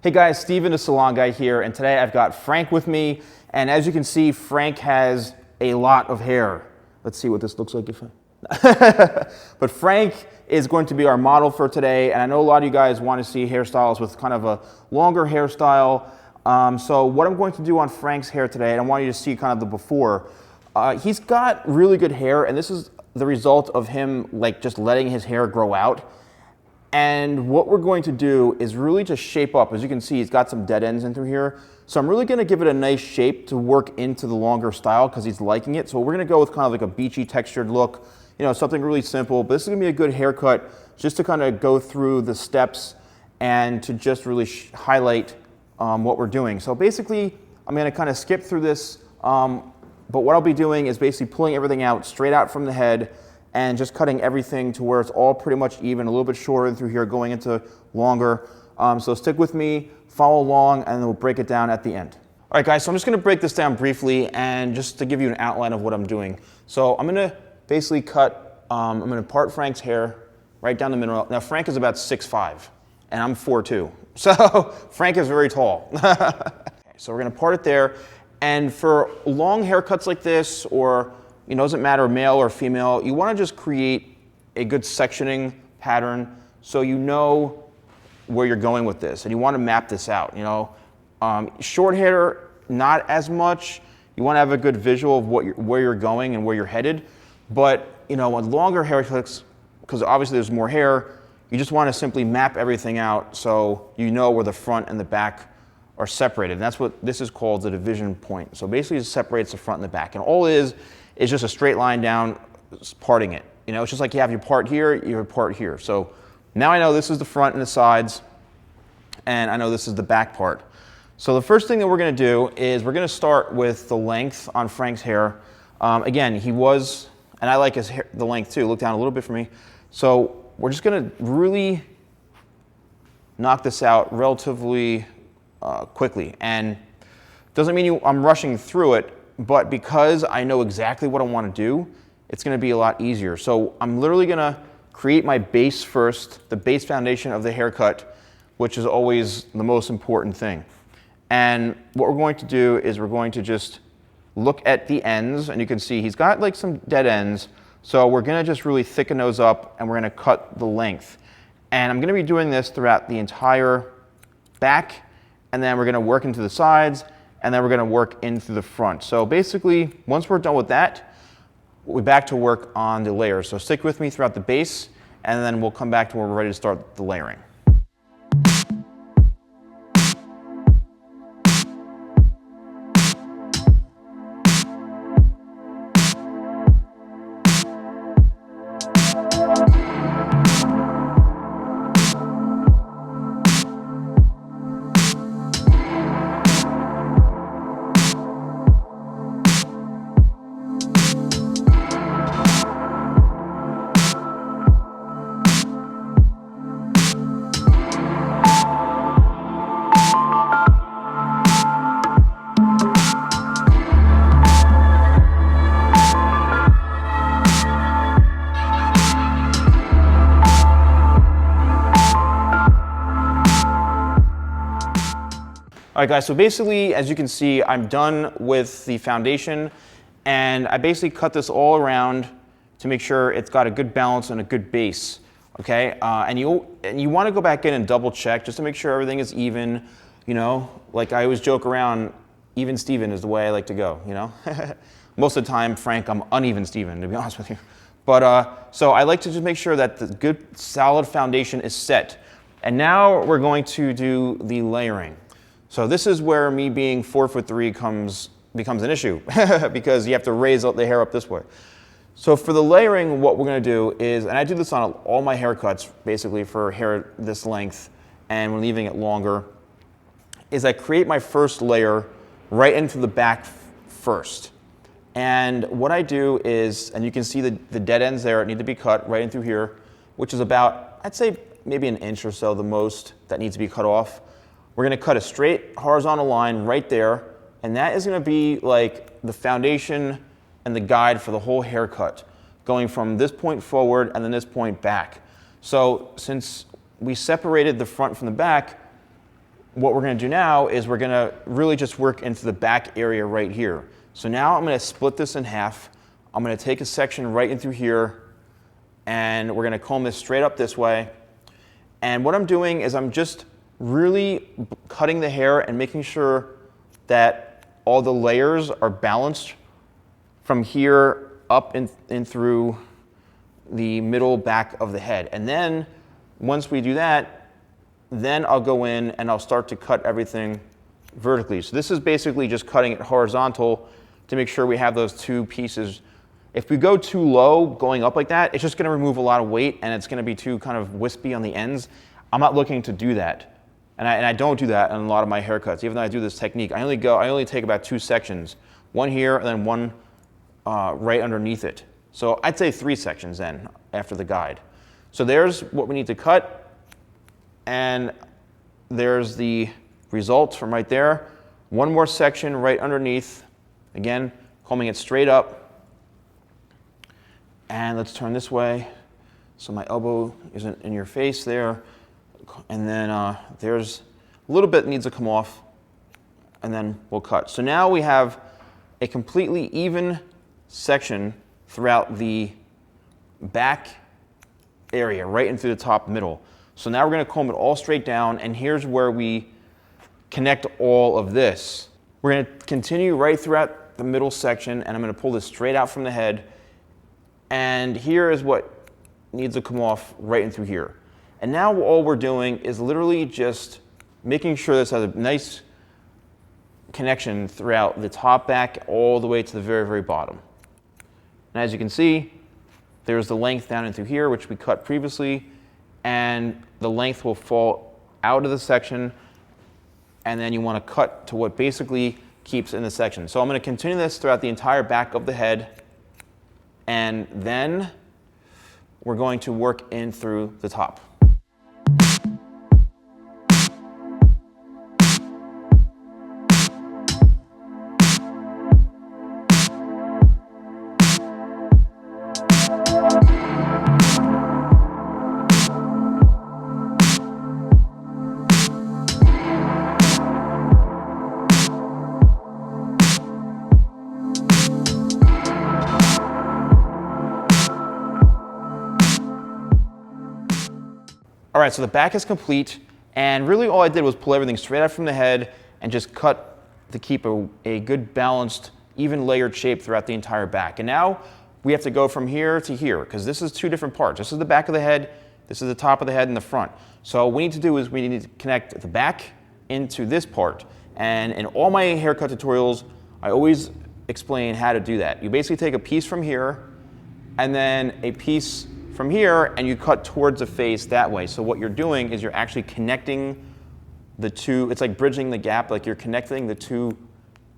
Hey guys, Steven the Salon Guy here, and today I've got Frank with me, and as you can see, Frank has a lot of hair. Let's see what this looks like. But Frank is going to be our model for today, and I know a lot of you guys want to see hairstyles with kind of a longer hairstyle. So what I'm going to do on Frank's hair today, and I want you to see kind of the before. He's got really good hair, and this is the result of him like just letting his hair grow out. And what we're going to do is really just shape up. As you can see, he's got some dead ends in through here. So I'm really going to give it a nice shape to work into the longer style because he's liking it. So we're going to go with kind of like a beachy textured look, you know, something really simple. But this is going to be a good haircut just to kind of go through the steps and to just really highlight what we're doing. So basically, I'm going to kind of skip through this. But what I'll be doing is basically pulling everything out straight out from the head and just cutting everything to where it's all pretty much even, a little bit shorter through here, going into longer. So stick with me, follow along, and then we'll break it down at the end. All right, guys, so I'm just gonna break this down briefly and just to give you an outline of what I'm doing. So I'm gonna basically cut, I'm gonna part Frank's hair right down the middle. Now, Frank is about 6'5", and I'm 4'2". So Frank is very tall. So we're gonna part it there. And for long haircuts like this, or it doesn't matter male or female, you want to just create a good sectioning pattern so you know where you're going with this, and you want to map this out. Short hair, not as much. You want to have a good visual of where you're going and where you're headed. But on longer haircuts, because obviously there's more hair, you just want to simply map everything out so you know where the front and the back are separated. And that's what this is called, the division point. So basically it separates the front and the back. And all it is just a straight line down, parting it. It's just like you have your part here, your part here. So now I know this is the front and the sides, and I know this is the back part. So the first thing that we're gonna do is we're gonna start with the length on Frank's hair. Again, he was, and I like his hair, the length too, look down a little bit for me. So we're just gonna really knock this out relatively quickly. And doesn't mean I'm rushing through it, but because I know exactly what I want to do, it's going to be a lot easier. So I'm literally going to create my base first, the base foundation of the haircut, which is always the most important thing. And what we're going to do is we're going to just look at the ends, and you can see he's got like some dead ends. So we're going to just really thicken those up, and we're going to cut the length. And I'm going to be doing this throughout the entire back, and then we're going to work into the sides, and then we're going to work in through the front. So basically, once we're done with that, we'll be back to work on the layers. So stick with me throughout the base, and then we'll come back to where we're ready to start the layering. All right, guys, so basically, as you can see, I'm done with the foundation, and I basically cut this all around to make sure it's got a good balance and a good base, okay? And you want to go back in and double check just to make sure everything is even, like I always joke around, even Steven is the way I like to go, Most of the time, Frank, I'm uneven Steven, to be honest with you. But so I like to just make sure that the good solid foundation is set. And now we're going to do the layering. So this is where me being 4'3" becomes an issue because you have to raise the hair up this way. So for the layering, what we're going to do is, and I do this on all my haircuts basically for hair this length, and we're leaving it longer, is I create my first layer right into the back first. And what I do is, and you can see the dead ends there need to be cut right in through here, which is about, I'd say maybe an inch or so the most that needs to be cut off. We're going to cut a straight horizontal line right there, and that is going to be like the foundation and the guide for the whole haircut, going from this point forward and then this point back. So since we separated the front from the back, what we're going to do now is we're going to really just work into the back area right here. So now I'm going to split this in half. I'm going to take a section right in through here, and we're going to comb this straight up this way. And what I'm doing is I'm just really cutting the hair and making sure that all the layers are balanced from here up and through the middle back of the head. And then once we do that, then I'll go in and I'll start to cut everything vertically. So this is basically just cutting it horizontal to make sure we have those two pieces. If we go too low going up like that, it's just going to remove a lot of weight and it's going to be too kind of wispy on the ends. I'm not looking to do that. And I don't do that in a lot of my haircuts. Even though I do this technique, I only take about 2 sections. One here and then one right underneath it. So I'd say 3 sections then after the guide. So there's what we need to cut, and there's the result from right there. One more section right underneath. Again, combing it straight up. And let's turn this way so my elbow isn't in your face there. And then there's a little bit that needs to come off, and then we'll cut. So now we have a completely even section throughout the back area, right into the top middle. So now we're going to comb it all straight down, and here's where we connect all of this. We're going to continue right throughout the middle section, and I'm going to pull this straight out from the head. And here is what needs to come off right in through here. And now all we're doing is literally just making sure this has a nice connection throughout the top back all the way to the very, very bottom. And as you can see, there's the length down into here, which we cut previously, and the length will fall out of the section, and then you want to cut to what basically keeps in the section. So I'm going to continue this throughout the entire back of the head, and then we're going to work in through the top. All right, so the back is complete, and really all I did was pull everything straight out from the head and just cut to keep a good balanced, even layered shape throughout the entire back. And now we have to go from here to here, because this is 2 different parts. This is the back of the head, this is the top of the head and the front. So what we need to do is we need to connect the back into this part. And in all my haircut tutorials, I always explain how to do that. You basically take a piece from here, and then a piece from here, and you cut towards the face that way. So what you're doing is you're actually connecting the two. It's like bridging the gap, like you're connecting the two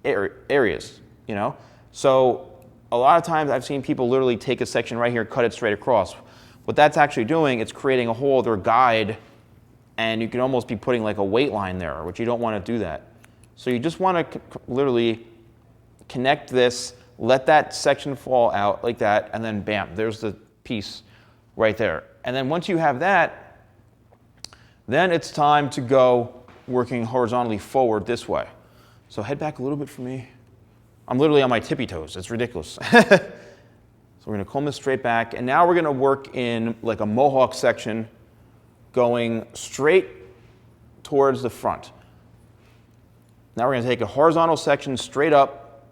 areas, you know? So a lot of times I've seen people literally take a section right here, cut it straight across. What that's actually doing, it's creating a whole other guide, and you can almost be putting like a weight line there, which you don't want to do that. So you just want to literally connect this, let that section fall out like that, and then bam, there's the piece right there. And then once you have that, then it's time to go working horizontally forward this way. So head back a little bit for me. I'm literally on my tippy toes. It's ridiculous. So we're going to comb this straight back, and now we're going to work in like a mohawk section going straight towards the front. Now we're going to take a horizontal section straight up.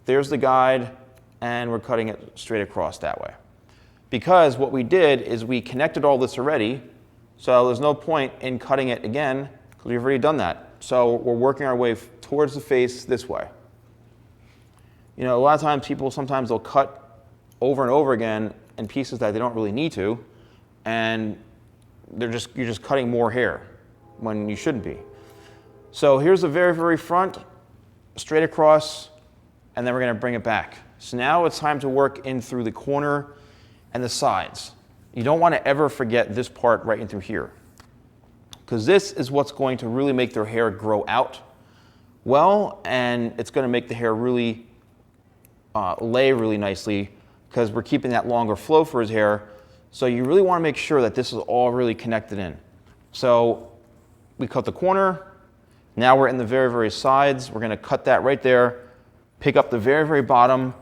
There's the guide, and we're cutting it straight across that way. Because what we did is we connected all this already, so there's no point in cutting it again because we've already done that. So we're working our way towards the face this way. You know, a lot of times people, sometimes they'll cut over and over again in pieces that they don't really need to, and you're just cutting more hair when you shouldn't be. So here's the very, very front, straight across, and then we're going to bring it back. So now it's time to work in through the corner and the sides. You don't want to ever forget this part right in through here, because this is what's going to really make their hair grow out well, and it's going to make the hair really lay really nicely, because we're keeping that longer flow for his hair. So you really want to make sure that this is all really connected in. So we cut the corner. Now we're in the very, very sides. We're gonna cut that right there, pick up the very, very bottom.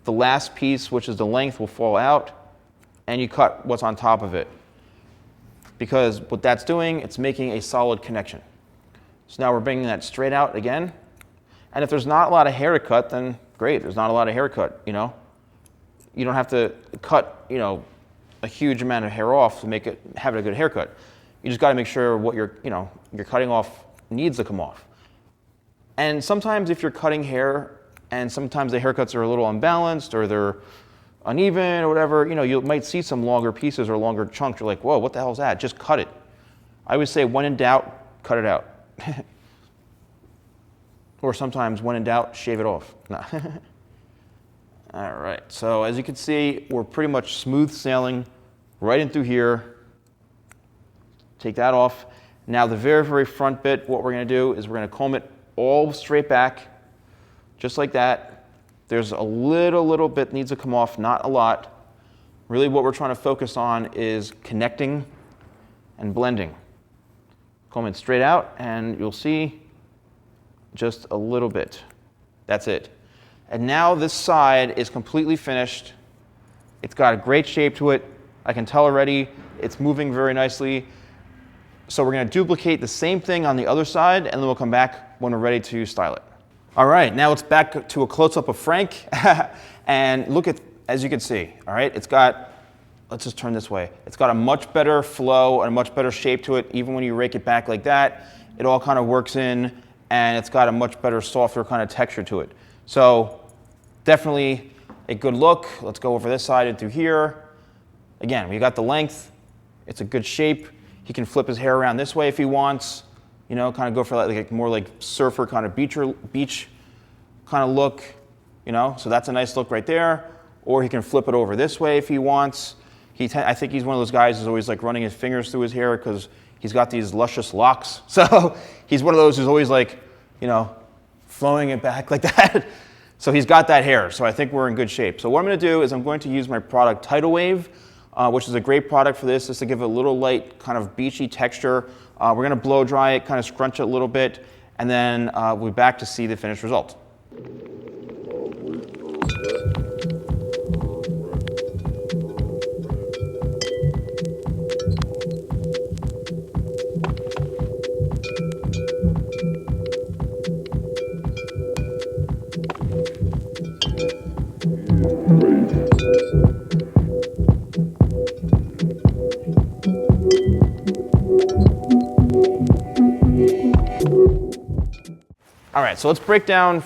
The last piece, which is the length, will fall out, and you cut what's on top of it. Because what that's doing, it's making a solid connection. So now we're bringing that straight out again. And if there's not a lot of hair to cut, then great, there's not a lot of hair to cut, you know? You don't have to cut, you know, a huge amount of hair off to make it have a good haircut. You just gotta make sure what you're cutting off needs to come off. And sometimes if you're cutting hair and sometimes the haircuts are a little unbalanced or they're uneven or whatever, you know, you might see some longer pieces or longer chunks. You're like, whoa, what the hell is that? Just cut it. I always say, when in doubt, cut it out. Or sometimes, when in doubt, shave it off. No. All right, so as you can see, we're pretty much smooth sailing right in through here. Take that off. Now the very, very front bit, what we're gonna do is we're gonna comb it all straight back, just like that. There's a little bit needs to come off, not a lot. Really what we're trying to focus on is connecting and blending. Comb it straight out and you'll see just a little bit. That's it. And now this side is completely finished. It's got a great shape to it. I can tell already it's moving very nicely. So we're gonna duplicate the same thing on the other side and then we'll come back when we're ready to style it. All right, now it's back to a close-up of Frank. And look at, as you can see, all right, it's got, let's just turn this way. It's got a much better flow and a much better shape to it. Even when you rake it back like that, it all kind of works in and it's got a much better, softer kind of texture to it. So definitely a good look. Let's go over this side and through here. Again, we got the length. It's a good shape. He can flip his hair around this way if he wants. You know, kind of go for like more like surfer kind of beach kind of look. You know, so that's a nice look right there. Or he can flip it over this way if he wants. I think he's one of those guys who's always like running his fingers through his hair because he's got these luscious locks. So he's one of those who's always like, you know, flowing it back like that. So he's got that hair. So I think we're in good shape. So what I'm going to do is I'm going to use my product Tidal Wave, which is a great product for this, just to give it a little light kind of beachy texture. We're going to blow dry it, kind of scrunch it a little bit, and then we'll be back to see the finished result. All right, so let's break down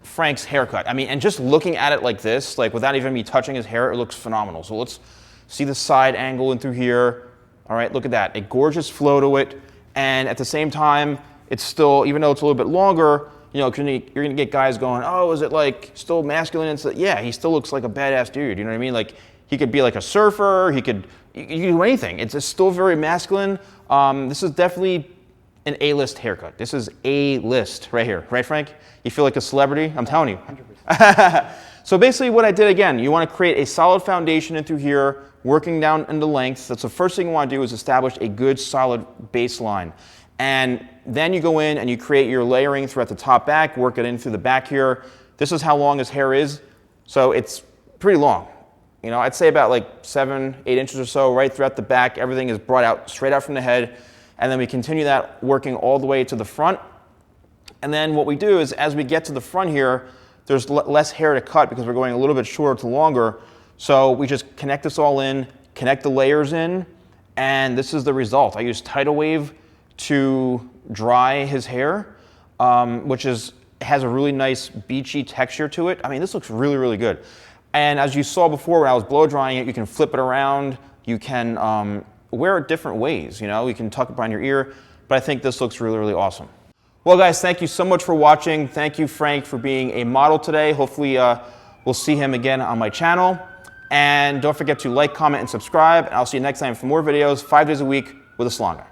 Frank's haircut. I mean, and just looking at it like this, like without even me touching his hair, it looks phenomenal. So let's see the side angle in through here. All right, look at that, a gorgeous flow to it. And at the same time, it's still, even though it's a little bit longer, you know, you're gonna get guys going, oh, is it like still masculine? And so, yeah, he still looks like a badass dude, you know what I mean? Like he could be like a surfer, you can do anything. It's still very masculine. This is definitely an A-list haircut. This is A-list right here, right, Frank? You feel like a celebrity? I'm telling you. 100%. So basically what I did, again, you want to create a solid foundation in through here, working down into length. That's the first thing you want to do, is establish a good solid baseline. And then you go in and you create your layering throughout the top back, work it in through the back here. This is how long his hair is. So it's pretty long. You know, I'd say about like 7, 8 inches or so right throughout the back. Everything is brought out straight out from the head. And then we continue that working all the way to the front. And then what we do is, as we get to the front here, there's less hair to cut because we're going a little bit shorter to longer. So we just connect this all in, connect the layers in, and this is the result. I use Tidal Wave to dry his hair, which has a really nice beachy texture to it. I mean, this looks really, really good. And as you saw before when I was blow drying it, you can flip it around. You can wear it different ways, you know, you can tuck it behind your ear, but I think this looks really, really awesome. Well guys, thank you so much for watching. Thank you, Frank, for being a model today. Hopefully we'll see him again on my channel. And don't forget to like, comment, and subscribe, and I'll see you next time for more videos, 5 days a week with a salon guy.